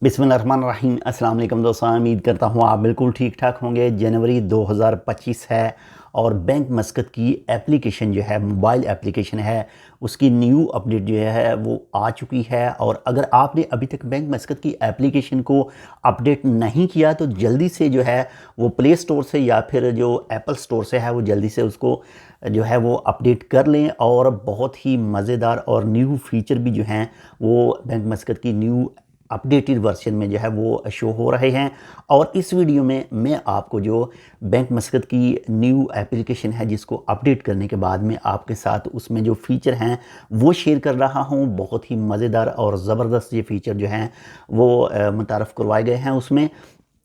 बिस्मिल्लाहिर्रहमानिर्रहीम। अस्सलाम वालेकुम दोस्तों, उम्मीद करता हूँ आप बिल्कुल ठीक ठाक होंगे। जनवरी 2025 है और बैंक मस्कत की एप्लीकेशन जो है, मोबाइल एप्लीकेशन है, उसकी न्यू अपडेट जो है वो आ चुकी है। और अगर आपने अभी तक बैंक मस्कत की एप्लीकेशन को अपडेट नहीं किया तो जल्दी से जो है वो प्ले स्टोर से या फिर जो एप्पल स्टोर से है वो जल्दी से उसको जो है वो अपडेट कर लें। और बहुत ही मज़ेदार और न्यू फीचर भी जो हैं वो बैंक मस्कत की न्यू अपडेटेड वर्जन में जो है वो शो हो रहे हैं। और इस वीडियो में मैं आपको जो बैंक मस्कत की न्यू एप्लीकेशन है जिसको अपडेट करने के बाद में आपके साथ उसमें जो फ़ीचर हैं वो शेयर कर रहा हूँ। बहुत ही मज़ेदार और ज़बरदस्त ये फ़ीचर जो हैं वो मुतारफ़ करवाए गए हैं उसमें।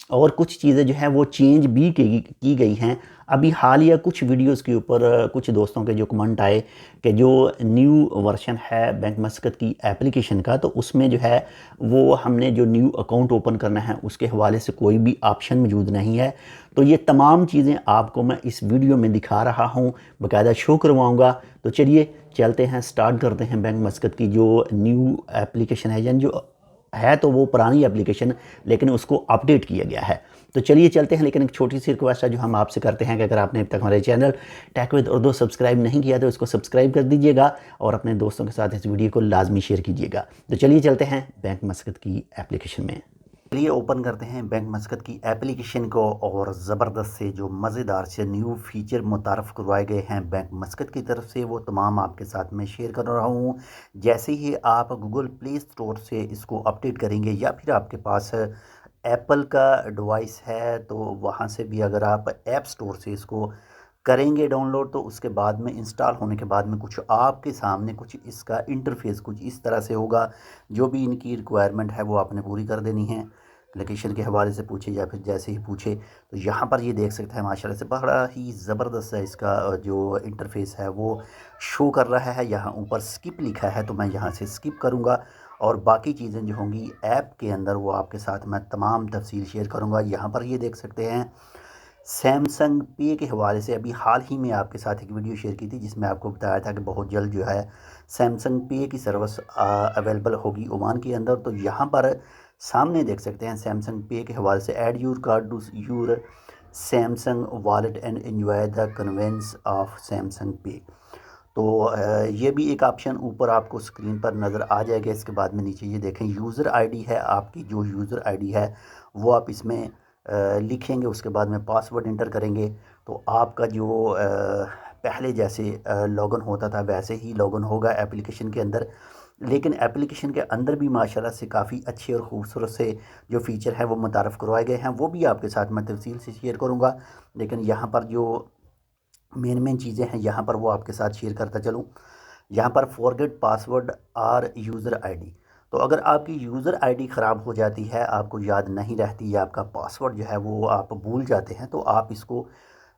और कुछ चीज़ें जो हैं वो चेंज भी की गई हैं। अभी हालिया कुछ वीडियोस के ऊपर कुछ दोस्तों के जो कमेंट आए कि जो न्यू वर्जन है बैंक मस्कत की एप्लीकेशन का, तो उसमें जो है वो हमने जो न्यू अकाउंट ओपन करना है उसके हवाले से कोई भी ऑप्शन मौजूद नहीं है। तो ये तमाम चीज़ें आपको मैं इस वीडियो में दिखा रहा हूँ, बाकायदा शो करवाऊँगा। तो चलिए चलते हैं, स्टार्ट करते हैं बैंक मस्कत की जो न्यू एप्लीकेशन है, यानी जो है तो वो पुरानी एप्लीकेशन लेकिन उसको अपडेट किया गया है। तो चलिए चलते हैं, लेकिन एक छोटी सी रिक्वेस्ट है जो हम आपसे करते हैं कि अगर आपने अब तक हमारे channel tech with Urdu subscribe नहीं किया तो इसको सब्सक्राइब कर दीजिएगा और अपने दोस्तों के साथ इस वीडियो को लाजमी शेयर कीजिएगा। तो चलिए चलते हैं बैंक मस्कत की एप्लीकेशन में। चलिए ओपन करते हैं बैंक मस्कत की एप्लीकेशन को और ज़बरदस्त से जो मज़ेदार से न्यू फीचर मुतारफ़ करवाए गए हैं बैंक मस्कत की तरफ से वो तमाम आपके साथ में शेयर कर रहा हूँ। जैसे ही आप गूगल प्ले स्टोर से इसको अपडेट करेंगे या फिर आपके पास एप्पल का डिवाइस है तो वहाँ से भी अगर आप ऐप स्टोर से इसको करेंगे डाउनलोड तो उसके बाद में इंस्टॉल होने के बाद में कुछ आपके सामने कुछ इसका इंटरफेस कुछ इस तरह से होगा। जो भी इनकी रिक्वायरमेंट है वो आपने पूरी कर देनी है। लोकेशन के हवाले से पूछे या फिर जैसे ही पूछे तो यहाँ पर ये देख सकते हैं माशाल्लाह से बड़ा ही ज़बरदस्त है इसका जो इंटरफेस है वो शो कर रहा है। यहाँ ऊपर स्किप लिखा है तो मैं यहाँ से स्किप करूँगा और बाकी चीज़ें जो होंगी ऐप के अंदर वो आपके साथ मैं तमाम तफसील शेयर करूँगा। यहाँ पर ये देख सकते हैं सैमसंग पे के हवाले से अभी हाल ही में आपके साथ एक वीडियो शेयर की थी जिसमें आपको बताया था कि बहुत जल्द जो है सैमसंग पे की सर्विस अवेलेबल होगी ओमान के अंदर। तो यहाँ पर सामने देख सकते हैं सैमसंग पे के हवाले से add your card to your Samsung wallet and enjoy the convenience of Samsung Pay. तो ये भी एक ऑप्शन ऊपर आपको स्क्रीन पर नज़र आ जाएगा। इसके बाद में नीचे ये देखें यूज़र आईडी है, आपकी जो यूज़र आईडी है वो आप इसमें लिखेंगे। उसके बाद में पासवर्ड इंटर करेंगे तो आपका जो पहले जैसे लॉगिन होता था वैसे ही लॉगिन होगा एप्लीकेशन के अंदर। लेकिन एप्लीकेशन के अंदर भी माशाल्लाह से काफ़ी अच्छे और ख़ूबसूरत से जो फ़ीचर है वो मुतारफ़ करवाए गए हैं, वो भी आपके साथ मैं तफसील से शेयर करूँगा। लेकिन यहाँ पर जो मेन चीज़ें हैं यहाँ पर वो आपके साथ शेयर करता चलूँ। यहाँ पर फॉरगेट पासवर्ड और यूज़र आईडी। तो अगर आपकी यूज़र आईडी ख़राब हो जाती है, आपको याद नहीं रहती या आपका पासवर्ड जो है वो आप भूल जाते हैं तो आप इसको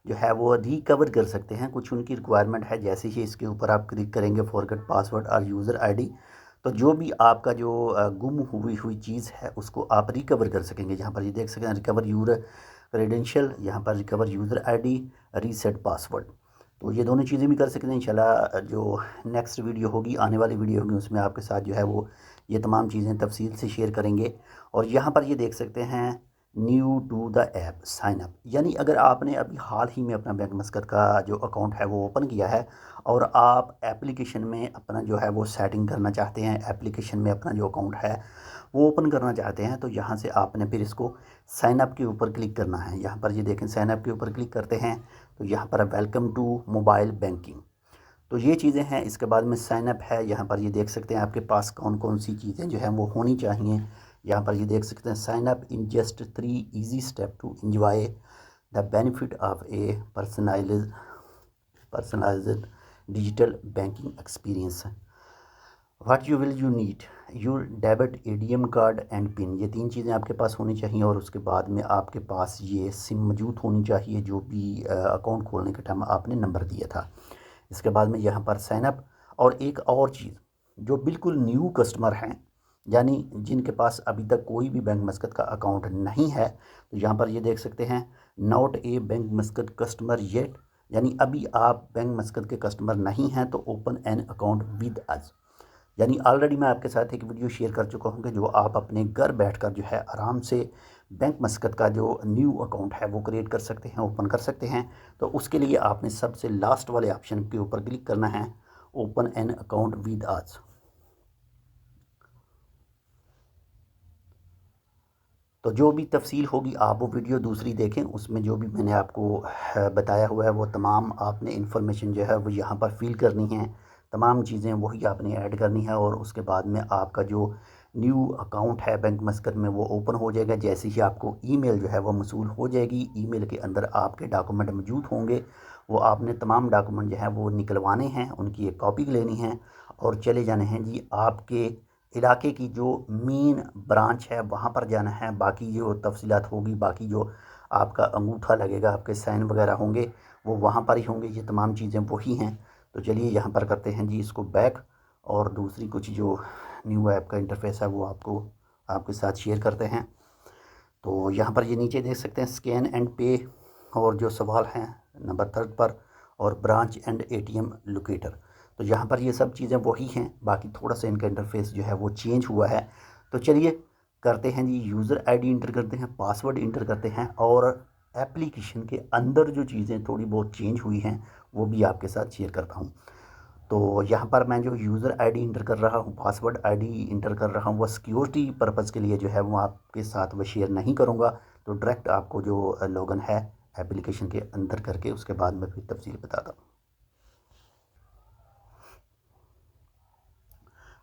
जो है वो रिकवर कर सकते हैं। कुछ उनकी रिक्वायरमेंट है, जैसे ही इसके ऊपर आप क्लिक करेंगे फॉरगेट पासवर्ड और यूज़र आईडी तो जो भी आपका जो गुम हुई हुई चीज़ है उसको आप रिकवर कर सकेंगे। यहाँ पर ये देख सकते हैं रिकवर यूर क्रेडेंशियल, यहाँ पर recover user ID, reset password. तो ये दोनों चीज़ें भी कर सकते हैं। इंशाल्लाह जो नेक्स्ट वीडियो होगी, आने वाली वीडियो होगी, उसमें आपके साथ जो है वो ये तमाम चीज़ें तफसील से शेयर करेंगे। और यहाँ पर ये देख सकते हैं new to the app sign up, यानी अगर आपने अभी हाल ही में अपना बैंक मस्कत का जो अकाउंट है वो ओपन किया है और आप एप्लीकेशन में अपना जो है वो सेटिंग करना चाहते हैं, एप्लीकेशन में अपना जो अकाउंट है वो ओपन करना चाहते हैं, तो यहाँ से आपने फिर इसको साइन अप के ऊपर क्लिक करना है। यहाँ पर ये देखें साइन अप के ऊपर क्लिक करते हैं तो यहाँ पर वेलकम टू मोबाइल बैंकिंग, तो ये चीज़ें हैं। इसके बाद में साइन अप है, यहाँ पर ये देख सकते हैं आपके पास कौन कौन सी चीज़ें जो हैं वो होनी चाहिए। यहाँ पर ये देख सकते हैं sign up in just 3 easy step to enjoy the benefit of a personalized digital banking experience. What you need your debit ATM card and pin, ये 3 चीज़ें आपके पास होनी चाहिए। और उसके बाद में आपके पास ये सिम मौजूद होनी चाहिए जो भी अकाउंट खोलने के टाइम आपने नंबर दिया था। इसके बाद में यहाँ पर साइन अप, और एक और चीज़ जो बिल्कुल न्यू कस्टमर हैं यानी जिनके पास अभी तक कोई भी बैंक मस्कत का अकाउंट नहीं है, तो यहाँ पर ये देख सकते हैं not a bank मस्कत customer yet, यानी अभी आप बैंक मस्कत के कस्टमर नहीं हैं तो open an account with us. यानी ऑलरेडी मैं आपके साथ एक वीडियो शेयर कर चुका हूँ कि जो आप अपने घर बैठकर जो है आराम से बैंक मस्कत का जो न्यू अकाउंट है वो क्रिएट कर सकते हैं, ओपन कर सकते हैं। तो उसके लिए आपने सबसे लास्ट वाले ऑप्शन के ऊपर क्लिक करना है, open an account with us. तो जो भी तफसील होगी आप वो वीडियो दूसरी देखें, उसमें जो भी मैंने आपको बताया हुआ है वो तमाम आपने इन्फॉर्मेशन जो है वो यहाँ पर फिल करनी है, तमाम चीज़ें वही आपने ऐड करनी है और उसके बाद में आपका जो न्यू अकाउंट है बैंक मस्कत में वो ओपन हो जाएगा। जैसे ही आपको ईमेल जो है वो मसूल हो जाएगी, ईमेल के अंदर आपके डॉक्यूमेंट मौजूद होंगे, वो आपने तमाम डॉक्यूमेंट जो है वो निकलवाने हैं, उनकी एक कॉपी लेनी है और चले जाने हैं जी आपके इलाके की जो मेन ब्रांच है वहाँ पर जाना है। बाकी जो तफसीलात होगी, बाकी जो आपका अंगूठा लगेगा, आपके साइन वगैरह होंगे वो वहाँ पर ही होंगे, ये तमाम चीज़ें वही हैं। तो चलिए यहाँ पर करते हैं जी इसको बैक, और दूसरी कुछ जो न्यू ऐप का इंटरफेस है वो आपको आपके साथ शेयर करते हैं। तो यहाँ पर ये नीचे देख सकते हैं स्कैन एंड पे, और जो सवाल हैं नंबर 3 पर, और ब्रांच एंड एटीएम लोकेटर। तो यहाँ पर ये सब चीज़ें वही हैं, बाकी थोड़ा सा इनका इंटरफेस जो है वो चेंज हुआ है। तो चलिए करते हैं जी, यूज़र आईडी इंटर करते हैं, पासवर्ड इंटर करते हैं, और एप्लीकेशन के अंदर जो चीज़ें थोड़ी बहुत चेंज हुई हैं वो भी आपके साथ शेयर करता हूँ। तो यहाँ पर मैं जो यूज़र आईडी इंटर कर रहा हूँ, पासवर्ड आईडी इंटर कर रहा हूँ, वो सिक्योरिटी पर्पज़ के लिए जो है वो आपके साथ वो शेयर नहीं करूँगा। तो डायरेक्ट आपको जो लॉगिन है एप्लीकेशन के अंदर करके उसके बाद मैं फिर तफसील बताता हूँ।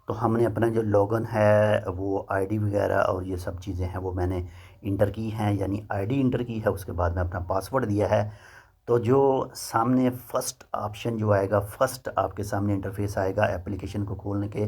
तो हमने अपना जो लॉगिन है वो आईडी वगैरह और ये सब चीज़ें हैं वो मैंने इंटर की हैं, यानी आईडी इंटर की है, उसके बाद में अपना पासवर्ड दिया है। तो जो सामने फ़र्स्ट ऑप्शन जो आएगा, फ़र्स्ट आपके सामने इंटरफेस आएगा एप्लीकेशन को खोलने के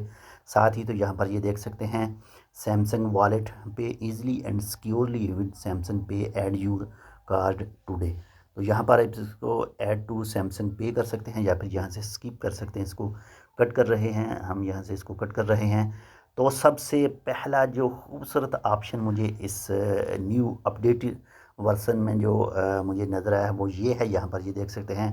साथ ही। तो यहाँ पर ये देख सकते हैं सैमसंग वॉलेट पे easily and securely with Samsung पे ऐड यूर कार्ड टुडे। तो यहाँ पर आप इसको ऐड टू सैमसंग पे कर सकते हैं या फिर यहाँ से स्किप कर सकते हैं, इसको कट कर रहे हैं हम, यहाँ से इसको कट कर रहे हैं। तो सबसे पहला जो खूबसूरत ऑप्शन मुझे इस न्यू अपडेटेड वर्सन में जो मुझे नज़र आया है वो ये है। यहाँ पर ये देख सकते हैं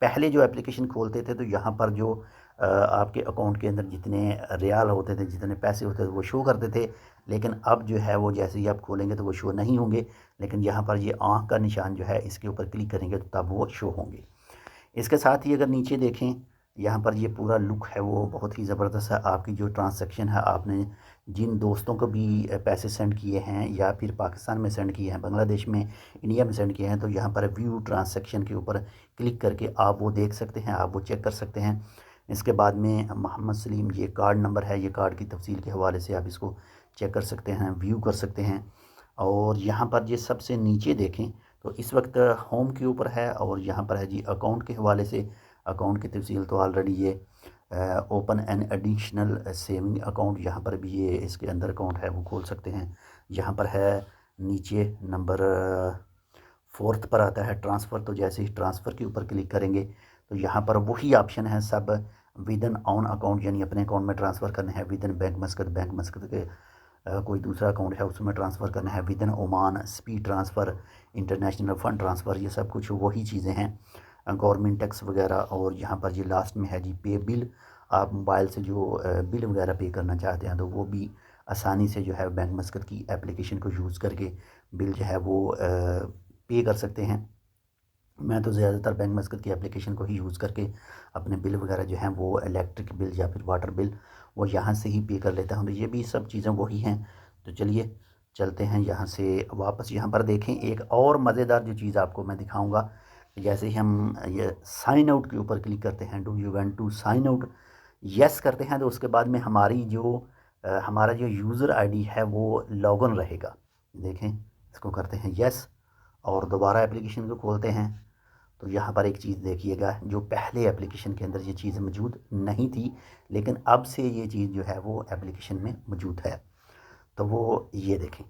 पहले जो एप्लीकेशन खोलते थे तो यहाँ पर जो आपके अकाउंट के अंदर जितने रियाल होते थे, जितने पैसे होते थे वो शो करते थे, लेकिन अब जो है वो जैसे ही आप खोलेंगे तो वो शो नहीं होंगे। लेकिन यहाँ पर ये आँख का निशान जो है इसके ऊपर क्लिक करेंगे तो तब वो शो होंगे। इसके साथ ही अगर नीचे देखें, यहाँ पर ये पूरा लुक है वो बहुत ही ज़बरदस्त है। आपकी जो ट्रांसैक्शन है, आपने जिन दोस्तों को भी पैसे सेंड किए हैं या फिर पाकिस्तान में सेंड किए हैं, बांग्लादेश में, इंडिया में सेंड किए हैं, तो यहाँ पर व्यू ट्रांसैक्शन के ऊपर क्लिक करके आप वो देख सकते हैं, आप वो चेक कर सकते हैं। इसके बाद में मोहम्मद सलीम ये कार्ड नंबर है, ये कार्ड की तफसील के हवाले से आप इसको चेक कर सकते हैं, व्यू कर सकते हैं। और यहाँ पर ये सबसे नीचे देखें तो इस वक्त होम के ऊपर है, और यहाँ पर है जी अकाउंट के हवाले से। अकाउंट की तफसील तो ऑलरेडी ये open an additional saving account, यहाँ पर भी ये इसके अंदर अकाउंट है वो खोल सकते हैं। यहाँ पर है नीचे नंबर 4 पर आता है ट्रांसफ़र। तो जैसे ही ट्रांसफ़र के ऊपर क्लिक करेंगे तो यहाँ पर वही ऑप्शन है सब विदन ऑन अकाउंट, यानी अपने अकाउंट में ट्रांसफ़र करना है, विदन बैंक मस्कत के कोई दूसरा अकाउंट है उसमें ट्रांसफ़र करना है, within Oman speed transfer, international fund transfer, ये सब कुछ वही चीज़ें हैं, गवर्नमेंट टैक्स वगैरह। और यहाँ पर ये लास्ट में है जी पे बिल। आप मोबाइल से जो बिल वगैरह पे करना चाहते हैं तो वो भी आसानी से जो है बैंक मस्कत की एप्लीकेशन को यूज़ करके बिल जो है वो पे कर सकते हैं। मैं तो ज़्यादातर बैंक मस्कत की एप्लीकेशन को ही यूज़ करके अपने बिल वगैरह जो हैं वो इलेक्ट्रिक बिल या फिर वाटर बिल वो यहाँ से ही पे कर लेता हूँ। तो ये भी सब चीज़ें वही हैं। तो चलिए चलते हैं यहाँ से वापस। यहाँ पर देखें एक और मज़ेदार जो चीज़ आपको मैं दिखाऊंगा, जैसे ही हम ये साइन आउट के ऊपर क्लिक करते हैं, do you want to sign out, yes करते हैं, तो उसके बाद में हमारी जो हमारा जो यूज़र आईडी है वो लॉगिन रहेगा। देखें इसको करते हैं यस, और दोबारा एप्लीकेशन को खोलते हैं। तो यहाँ पर एक चीज़ देखिएगा, जो पहले एप्लीकेशन के अंदर ये चीज़ मौजूद नहीं थी, लेकिन अब से ये चीज़ जो है वो एप्लीकेशन में मौजूद है। तो वो ये देखें,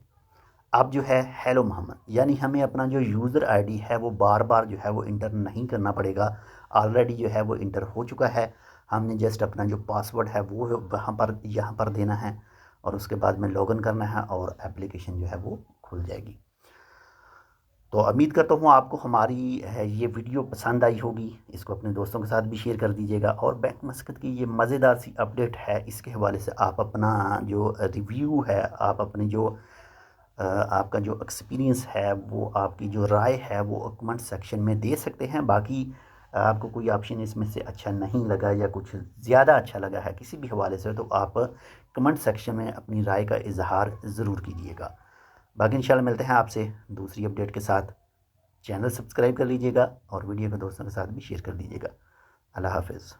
अब जो है हेलो मोहम्मद, यानी हमें अपना जो यूज़र आईडी है वो बार बार जो है वो इंटर नहीं करना पड़ेगा, ऑलरेडी जो है वो इंटर हो चुका है। हमने जस्ट अपना जो पासवर्ड है वो वहाँ पर यहाँ पर देना है, और उसके बाद में लॉगिन करना है और एप्लीकेशन जो है वो खुल जाएगी। तो उम्मीद करता हूँ आपको हमारी ये वीडियो पसंद आई होगी। इसको अपने दोस्तों के साथ भी शेयर कर दीजिएगा। और बैंक मस्कत की ये मज़ेदार सी अपडेट है, इसके हवाले से आप अपना जो रिव्यू है, आप अपनी जो आपका जो एक्सपीरियंस है, वो आपकी जो राय है, वो कमेंट सेक्शन में दे सकते हैं। बाकी आपको कोई ऑप्शन इसमें से अच्छा नहीं लगा या कुछ ज़्यादा अच्छा लगा है किसी भी हवाले से, तो आप कमेंट सेक्शन में अपनी राय का इजहार ज़रूर कीजिएगा। बाकी इंशाल्लाह मिलते हैं आपसे दूसरी अपडेट के साथ। चैनल सब्सक्राइब कर लीजिएगा और वीडियो को दोस्तों के साथ भी शेयर कर दीजिएगा। अल्लाह हाफ़िज़।